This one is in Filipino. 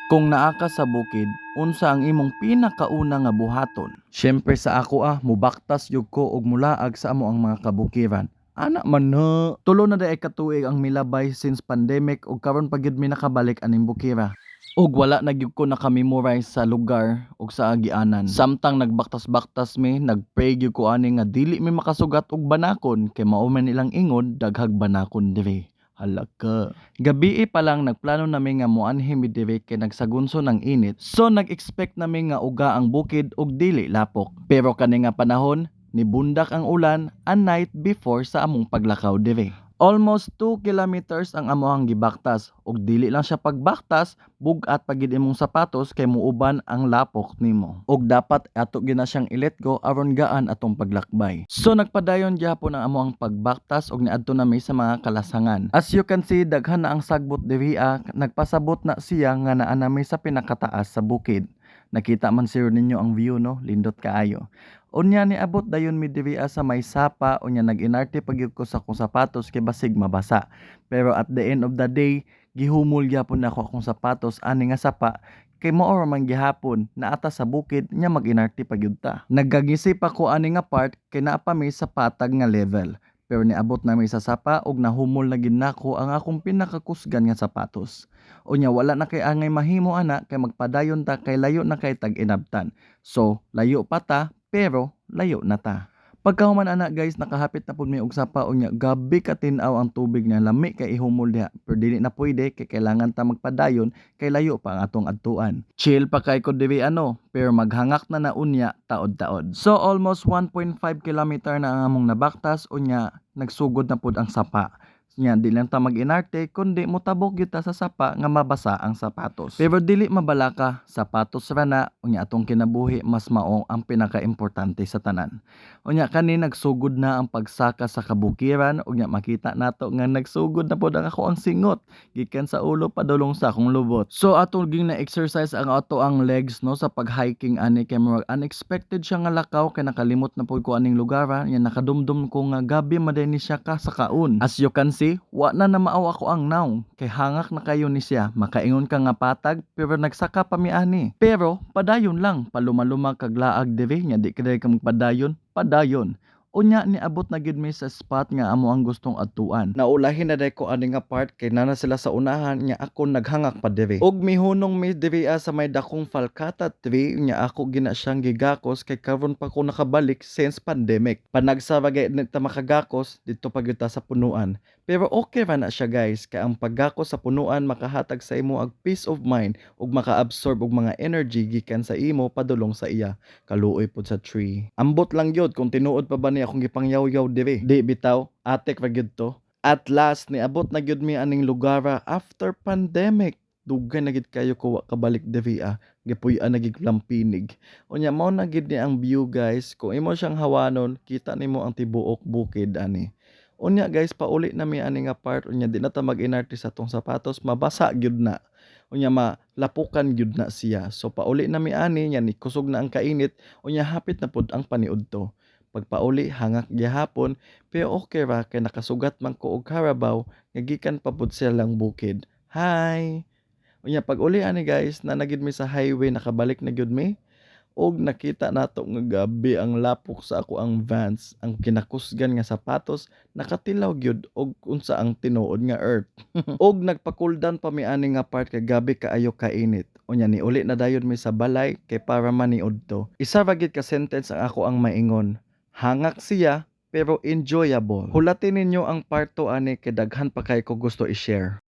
Kung naa ka sa bukid, unsa ang imong pinakauna nga buhaton? Syempre sa ako mubaktas yug ko og mulaag sa amo ang mga kabukiran. Ana man na. Tulo na day katuig ang milabay since pandemic ug karon pa gyud mi nakabalik aning bukira. Ug wala na gyud ko naka-memorize sa lugar ug sa agianan. Samtang nagbaktas-baktas mi, nagpray gyud ko ani nga dili mi makasugat og banakon kay mao man nilang ingon daghag banakon diri. Hala ka. Gabi pa lang nagplano nami nga moanhi mi diri kay nagsagunso ng init. So nag-expect nami nga uga ang bukid ug dili lapok. Pero kani nga panahon, nibundak ang ulan a night before sa among paglakaw diri. Almost 2 kilometers ang amohang gibaktas ug dili lang siya pagbaktas, bugat pa gid imong sapatos kay muuban ang lapok nimo. Ug dapat ato gina siyang i-let go aron gaan atong paglakbay. So nagpadayon gyapon ang amohang pagbaktas ug niadto nami sa mga kalasangan. As you can see, daghan na ang sagbot diri nagpasabot na siya nga naa nami sa pinakataas sa bukid. Nakita man sir ninyo ang view no, lindot kaayo. Unya ni abot dayon mi diri sa may sapa, unya nag-inarte pagyud ko sa akong sapatos kay basig mabasa. Pero at the end of the day, gihumol gyapon nako akong sapatos ani nga sapa kay mao ra man gihapon naata sa bukid nya mag-inarte pagyud ta. Nagagisip ako ani nga part kay naa pa mi sa patag nga level. Pero niabot na mi sa sapa ug nahumol na gid nako ang akong pinakakusgan nga sapatos. Unya wala na kay angay mahimo ana kay magpadayon ta kay layo na kay tag-inabtan. So layo pa ta pero layo na ta. Pagkahuman ana guys, nakahapit na pud mi og sapa unya gabi ka tin-aw ang tubig na lami kay ihumol diha. Pero dili na pwede kay kailangan ta magpadayon kay layo pa ang atong adtuan. Chill pa kay ko diri pero maghangak na unya taod-taod. So almost 1.5 kilometer na ang among nabaktas unya nagsugod na pud ang sapa. Nya di lang ta mag-inarte kundi motabok gyud ta sa sapa nga mabasa ang sapatos. Pero dili mabalaka, sapatos ra na unya atong kinabuhi mas mao ang pinaka-importante sa tanan. Unya kani nagsugod na ang pagsaka sa kabukiran unya makita nato nga nagsugod na pud ang ako ang singot gikan sa ulo padulong sa akong lubot. So ato ging na exercise ang ato ang legs no sa pag-hiking ani kay murag unexpected siya nga lakaw kay nakalimot na pud ko aning lugaran nya nakadumdum ko nga gabi maday ni siya ka sa kaun. As you can see, wa na maaw ako ang naong kay hangak na kayo ni siya. Makaingon ka nga patag pero nagsaka pa mi ani. Pero padayon lang, palumaluma kag laag diri nya di kada ka magpadayon, padayon. Unya ni abot na gid mi sa spot nga amo ang gustong adtuan. Naulahin na day ko ani nga part kay nana sila sa unahan nya ako naghangak pa diri. Og mihunong mi diri sa may dakong falcata tree nya ako gina siyang gigakos kay karon pa ko nakabalik since pandemic. Panagsaragay ta makagakos dito pa gyud ta sa punuan. Pero okay ra na siya guys kay ang paggakos sa punuan makahatag sa imo og peace of mind ug maka-absorb og mga energy gikan sa imo padulong sa iya. Kaluoy pod sa tree. Ambot lang gyud kung tinuod pa ba ni akong gipangyaw-yaw diri. Di bitaw, atek ra gyud to. At last niabot na gyud mi aning lugara after pandemic. Dugay na gid kayo ko kabalik diri gipuy-an na gid lampinig. Unya mao na gid ni ang view guys. Kung imo siyang hawanon, kita nimo ang tibuok bukid ani. Unya guys, pauli na mi ani nga part unya di na ta mag-inarte sa tong sapatos, mabasa gyud na. Unya malapukan gyud na siya. So pauli na mi ani nya ni kusog na ang kainit, unya hapit na pud ang paniudto. Pagpauli hangak gyapon, pero okay ra kay nakasugat man ko og karabaw nga gikan pa pud silang bukid. Hi. Unya pag uli ani guys, na nagid mi sa highway nakabalik na gyud mi. Og nakita nato nga gabi ang lapok sa ako ang Vans, ang kinakusgan nga sapatos nakatilaw gyud og unsa ang tinuod nga earth. Og nagpa-cool down pa mi ani nga part kay gabi kaayo kainit. Unya ni uli na dayon mi sa balay kay para maniud to. Isa ra gid ka sentence ang ako ang maingon. Hangak siya pero enjoyable. Hulatin ninyo ang part 2 ani kay daghan pa kay ko gusto i-share.